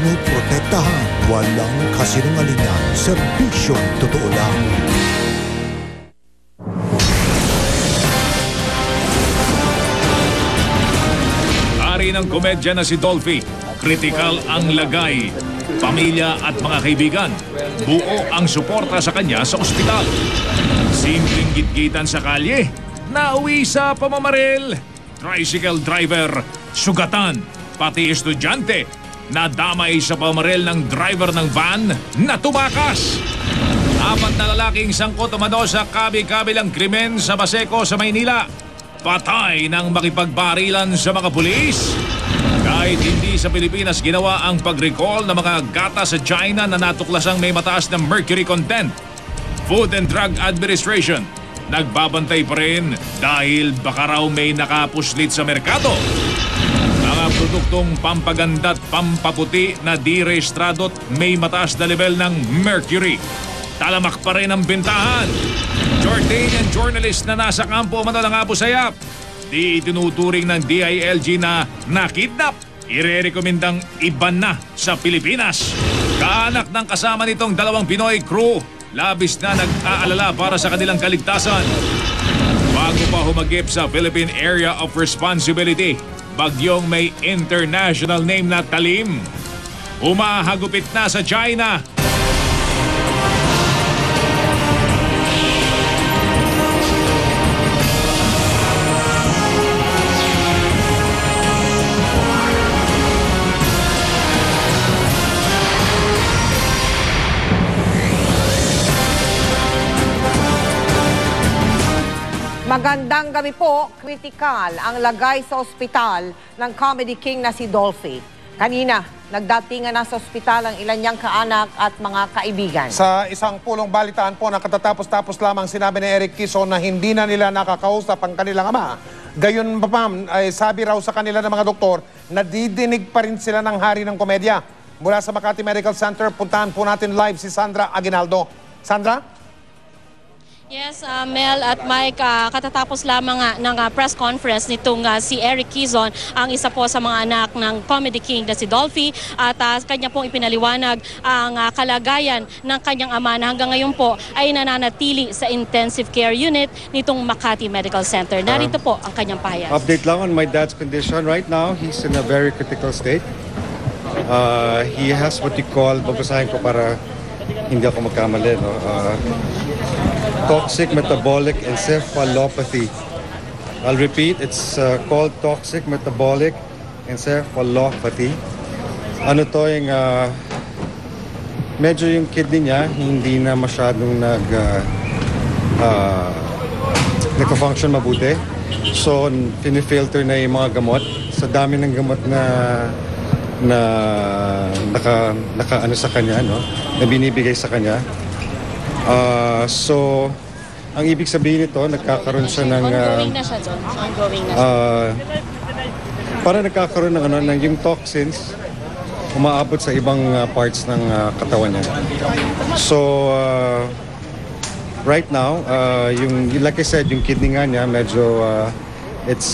pinuprotektahan. Walang kasinungalingan, serbisyong totoo lang. Ari ng komedya na si Dolphy, kritikal ang lagay. Pamilya at mga kaibigan, buo ang suporta sa kanya sa ospital. Simpleng gitgitan sa kalye, nauwi sa pamamaril. Tricycle driver, sugatan, pati estudyante, nadamay sa pamamaril ng driver ng van na tumakas. 4 na lalaking sangkot umano sa kabi-kabilang krimen sa Baseco sa Maynila. Patay ng makipagbarilan sa mga pulis. Kahit hindi sa Pilipinas ginawa ang pag-recall ng mga gata sa China na natuklasang may mataas na mercury content, Food and Drug Administration nagbabantay pa rin dahil baka raw may nakapuslit sa merkado. Mga produktong pampaganda at pampaputi na di-rehistrado't may mataas na level ng mercury. Talamak pa rin ang bentahan. Jordanian journalist na nasa kampo umano ng Abu Sayyaf, di itinuturing ng DILG na nakidnap. Irerekomendang iban na sa Pilipinas. Kaanak ng kasama nitong 2 Pinoy crew, labis na nag-aalala para sa kanilang kaligtasan. Bago pa humagip sa Philippine Area of Responsibility, bagyong may international name na Talim, humahagupit na sa China. Magandang gabi po. Kritikal ang lagay sa ospital ng Comedy King na si Dolphy. Kanina, nagdatingan na sa ospital ang ilan niyang kaanak at mga kaibigan. Sa isang pulong balitaan po na katatapos-tapos lamang sinabi ni Eric Quezon na hindi na nila nakakausap ang kanilang ama. Gayon pa ma'am, ay sabi raw sa kanila ng mga doktor, nadidinig pa rin sila ng hari ng komedya. Mula sa Makati Medical Center, puntahan po natin live si Sandra Aguinaldo. Sandra? Yes, Mel at Mike, katatapos lamang ng press conference nitong si Eric Quezon, ang isa po sa mga anak ng Comedy King na si Dolphy, at kanya pong ipinaliwanag ang kalagayan ng kanyang ama na hanggang ngayon po ay nananatili sa intensive care unit nitong Makati Medical Center. Narito po ang kanyang pahayag. Update lang on my dad's condition. Right now, he's in a very critical state. He has what you call, babasahin ko para hindi ako magkamali, no? Toxic metabolic encephalopathy. I'll repeat, it's called toxic metabolic encephalopathy. Ano to yung medyo yung kidney niya hindi na masyadong nagka-function mabuti. So, pinifilter na yung mga gamot. Sa dami ng gamot na ano sa kanya, no? Na binibigay sa kanya. So, ang ibig sabihin nito, nagkakaroon siya ng... ongoing na siya, John. Ongoing na siya. Para nagkakaroon ng, ng yung toxins, umaabot sa ibang parts ng katawan niya. So, right now, yung, like I said, yung kidney nga niya, medyo it's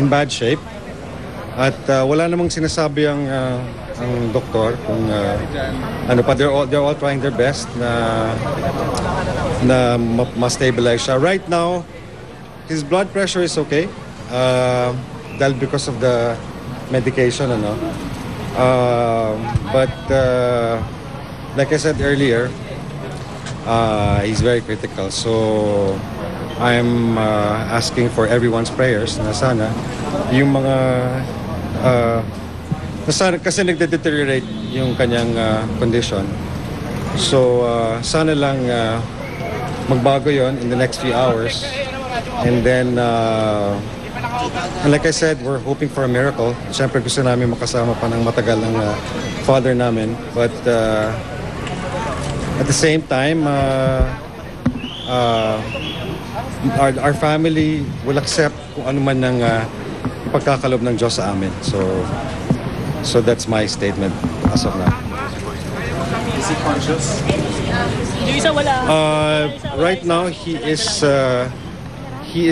in bad shape. At wala namang sinasabi ang doktor kung ano pa, they're all trying their best na ma-stabilize siya. Right now, his blood pressure is okay. Dahil because of the medication, ano. But like I said earlier, he's very critical. So I'm asking for everyone's prayers na sana yung mga kasi nagde-deteriorate yung kanyang condition. So, sana lang magbago yon in the next few hours. And then, and like I said, we're hoping for a miracle. Siyempre gusto namin makasama pa ng matagal ng father namin. But at the same time, our family will accept kung ano man ng pagkakalob ng Diyos sa amin. So that's my statement as of now. Is he conscious? Right now, he is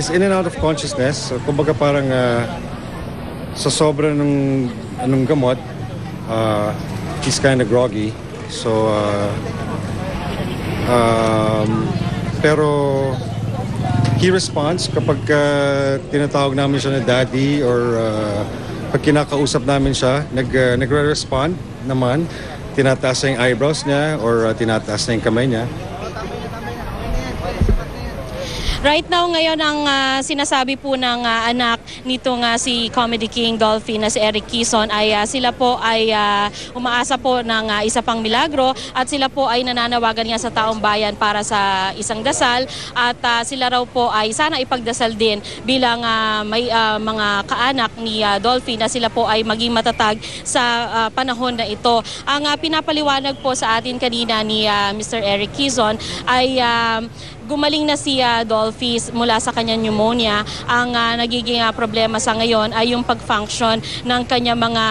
in and out of consciousness. So, kumbaga parang sa sobra ng anong gamot, He's kind of groggy. So, pero he responds kapag tinatawag namin siya na daddy or pag kinakausap namin siya, nagre-respond naman. Tinataas niya yung eyebrows niya or tinataas niya yung kamay niya. Right now, ngayon ang sinasabi po ng anak nito nga si Comedy King Dolphy na si Eric Quezon ay sila po ay umaasa po ng isa pang milagro at sila po ay nananawagan nga sa taong bayan para sa isang dasal at sila raw po ay sana ipagdasal din bilang may mga kaanak ni Dolphy na sila po ay maging matatag sa panahon na ito. Ang pinapaliwanag po sa atin kanina ni Mr. Eric Quezon ay gumaling na si Dolphy mula sa kanyang pneumonia. Ang nagiging problema sa ngayon ay yung pag-function ng kanyang mga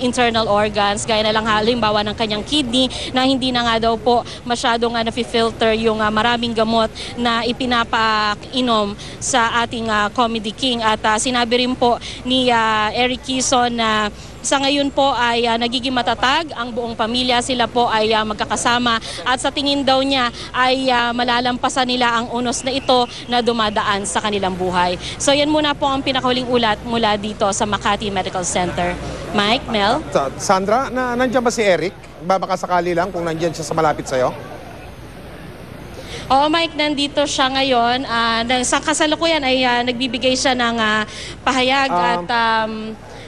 internal organs, gaya na lang halimbawa ng kanyang kidney na hindi na nga daw po masyadong nafi-filter yung maraming gamot na ipinapainom sa ating Comedy King. At sinabi rin po ni Eric Quezon na sa ngayon po ay nagiging matatag ang buong pamilya. Sila po ay magkakasama at sa tingin daw niya ay malalampasan nila ang unos na ito na dumadaan sa kanilang buhay. So yan muna po ang pinakahuling ulat mula dito sa Makati Medical Center. Mike, Mel? Sandra, nandiyan ba si Eric? Baka sakali lang kung nandiyan siya sa malapit sa'yo? Oo, Mike, nandito siya ngayon. Sa kasalukuyan ay nagbibigay siya ng pahayag at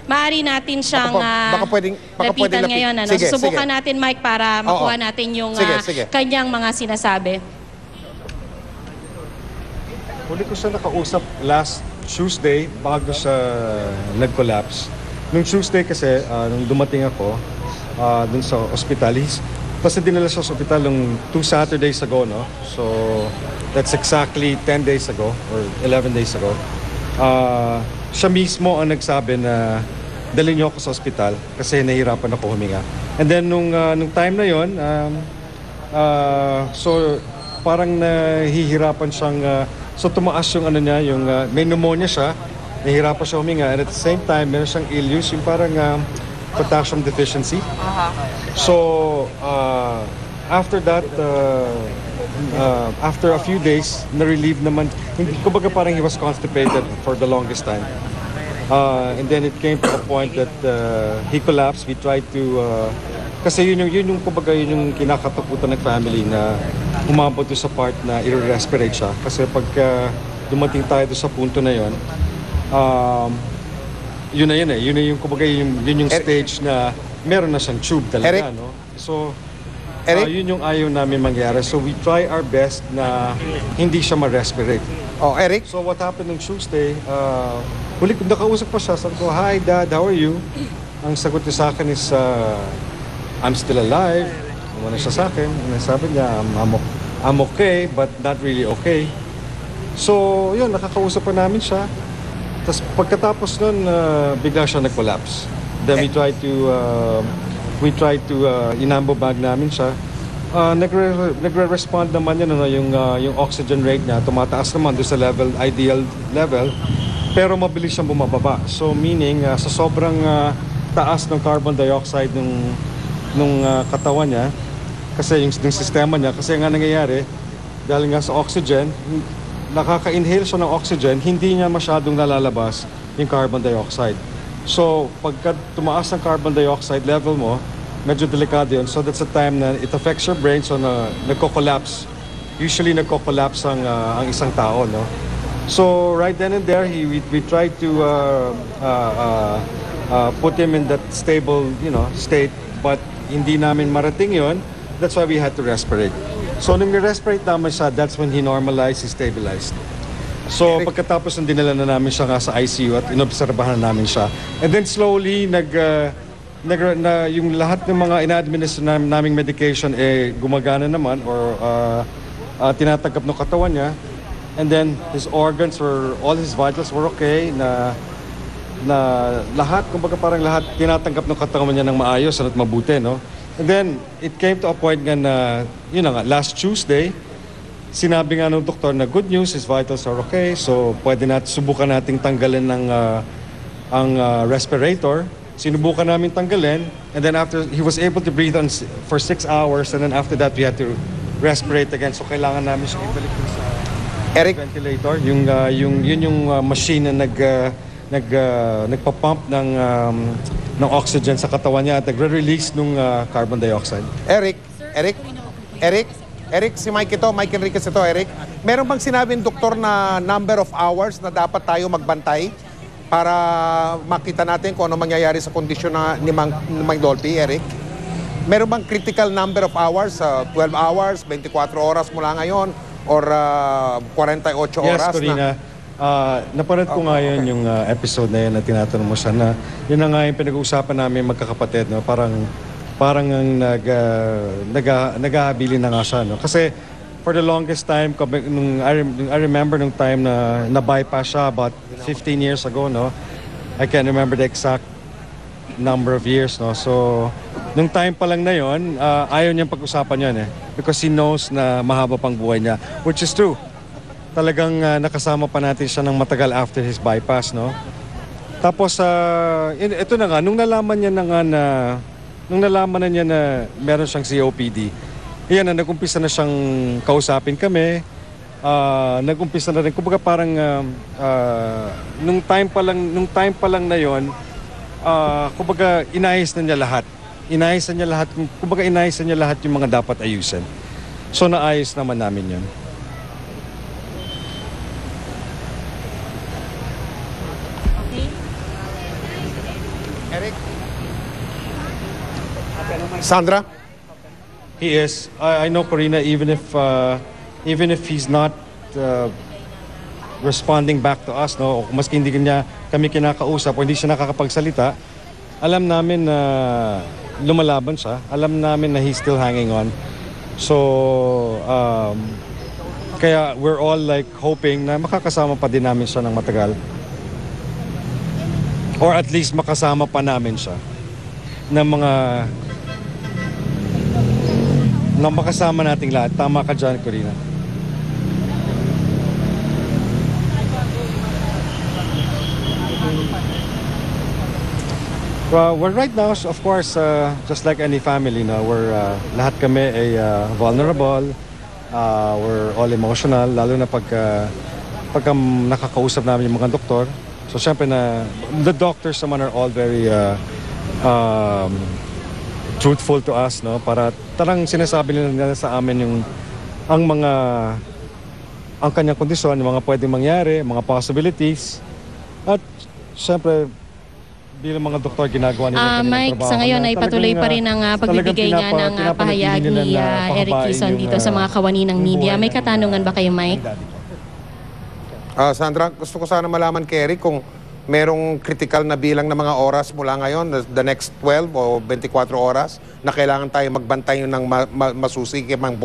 maaari natin siyang baka pwedeng lapitan ngayon. Sige, susubukan sige. natin, Mike, para makuha natin yung Sige. kanyang mga sinasabi. Huli ko siya nakausap last Tuesday bago siya nag-collapse. Nung Tuesday kasi, nung dumating ako dun sa ospital, kasi dinala siya sa ospital nung 2 Saturdays ago, no? So, that's exactly 10 days ago or 11 days ago. Siya mismo ang nagsabi na dalhin niyo ako sa ospital kasi nahihirapan ako huminga. And then nung time na yon, so parang nahihirapan siyang so tumaas yung ano niya, yung may pneumonia siya, nahihirapan siya huminga, and at the same time meron siyang ileus, yung parang potassium deficiency. So after that, after a few days, na-relieve naman. Kumbaga parang he was constipated for the longest time. And then it came to a point that he collapsed. We tried to... kasi yun yung kumbaga yun yung kinakatakutan ng family na umabot sa part na i-respirate siya. Kasi pagka dumating tayo sa punto na yun, yun na yun eh. Yun yung kumbaga yun yung stage na meron na siyang tube talaga. Eric? No? So... Eric? yun yung ayaw namin mangyari. So we try our best na hindi siya ma-respirate. Oh, Eric? So what happened on Tuesday, huli ko nakausap pa siya. Sabi ko, "Hi Dad, how are you?" Ang sagot niya sa akin is, "I'm still alive." Umano siya sa akin. And sabi niya, I'm okay, but not really okay." So yun, nakakausap pa namin siya. Tapos pagkatapos nun, bigla siya nag-collapse. Then we tried to inambo bag namin siya. Nagre-respond naman yun, yung oxygen rate niya tumataas naman doon sa ideal level, pero mabilis siyang bumababa. So meaning sa sobrang taas ng carbon dioxide nung katawan niya, kasi yung sistema niya, kasi nga nangyayari dahil nga sa oxygen, nakaka-inhale siya ng oxygen, hindi niya masyadong nalalabas yung carbon dioxide. So, pagka tumaas ang carbon dioxide level mo, medyo delikado yun. So, that's the time na it affects your brain. So, nagko-collapse. Usually, nagko-collapse ang isang tao, no? So, right then and there, we tried to put him in that stable, state. But, hindi namin marating yun. That's why we had to respirate. So, nung ni-respirate naman siya, that's when he normalized, he stabilized. So pagkatapos ng dinala na namin siya nga sa ICU at inobserbahan na namin siya. And then slowly yung lahat ng mga ina-administer naming medication gumagana naman or tinatanggap ng katawan niya. And then his organs all his vitals were okay na lahat, kumbaga parang lahat tinatanggap ng katawan niya ng maayos at mabuti, no? And then it came to a point nga na last Tuesday, sinabi nga ng doktor na good news, his vitals are okay. So, pwede subukan nating tanggalin ang respirator. Sinubukan namin tanggalin, and then after, he was able to breathe for 6 hours, and then after that, we had to respirate again. So kailangan namin siya ibalik dun sa Eric? ventilator. Yung machine na nagpa-pump ng oxygen sa katawan niya at nagre-release ng carbon dioxide. Eric, si Mike ito, Mike Enriquez ito, Eric. Meron bang sinabing doktor na number of hours na dapat tayo magbantay para makita natin kung ano mangyayari sa kondisyon ni Mang Dolphy, Eric? Meron bang critical number of hours? 12 hours, 24 oras mula ngayon, or 48 oras Yes, Corina. Napanood ko nga yun yung episode na yun na tinatanong mo siya na yun na nga yung pinag-uusapan namin magkakapatid, no? Parang ang nag-ahabilin na nga siya, no? Kasi for the longest time, I remember nung time na na-bypass siya about 15 years ago, no? I can't remember the exact number of years, no? So, nung time pa lang na yun, ayaw niyang pag-usapan yun, eh. Because he knows na mahaba pang buhay niya, which is true. Talagang nakasama pa natin siya ng matagal after his bypass, no? Tapos, ito na nga, nung nalaman na niya na meron siyang COPD, yan na, nag-umpisa na siyang kausapin kami. Nag-umpisa na rin, kumbaga parang nung time pa lang na yon, kumbaga inayos na niya lahat. Inayos na niya lahat yung mga dapat ayusin. So naayos naman namin yun. Eric? Sandra? He is. I know, Corina, even if he's not responding back to us, no, o maski hindi kami kinakausap o hindi siya nakakapagsalita, alam namin na lumalaban siya. Alam namin na he's still hanging on. So, kaya we're all like hoping na makakasama pa din namin siya ng matagal. Or at least makasama pa namin siya ng mga na makasama nating lahat. Tama ka dyan, Corina. Well, right now, of course, just like any family, no, we're lahat kami ay vulnerable. We're all emotional, lalo na pagka nakakausap namin yung mga doktor. So, syempre the doctors naman are all very truthful to us, no? Para tarang sinasabi nila sa amin ang kanyang kondisyon, yung mga pwedeng mangyari, mga possibilities. At syempre, bilang mga doktor, ginagawa nila kanilang Mike, trabaho. sa ngayon ay patuloy pa rin ang pagbibigay nga ng pahayag ni Eric Quezon dito sa mga kawani ng media. May katanungan ba kayo, Mike? Sandra, gusto ko sana malaman kay Eric kung merong critical na bilang ng mga oras mula ngayon, the next 12 o 24 oras, na kailangan tayo magbantay ng masusi kay Mang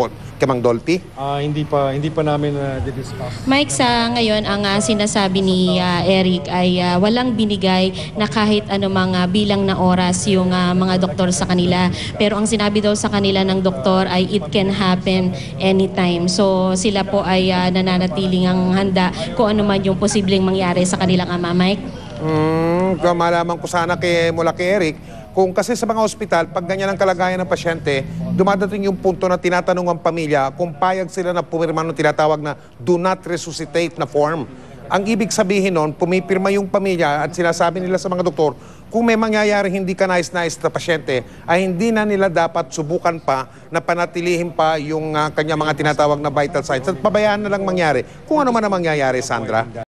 Dolphy? Hindi pa namin discuss. Mike, sa ngayon, ang sinasabi ni Eric ay walang binigay na kahit anumang bilang na oras yung mga doktor sa kanila. Pero ang sinabi daw sa kanila ng doktor ay it can happen anytime. So sila po ay nananatiling ang handa kung ano man yung posibleng mangyari sa kanilang ama, Mike. Malaman ko sana mula kay Eric, kung kasi sa mga ospital, pag ganyan ang kalagayan ng pasyente, dumadating yung punto na tinatanong ang pamilya kung payag sila na pumirma ng tinatawag na do not resuscitate na form. Ang ibig sabihin nun, pumipirma yung pamilya at sinasabi nila sa mga doktor, kung may mangyayari hindi ka nais-nais na pasyente, ay hindi na nila dapat subukan pa na panatilihin pa yung kanya mga tinatawag na vital signs at pabayaan na lang mangyari kung ano man ang mangyayari, Sandra.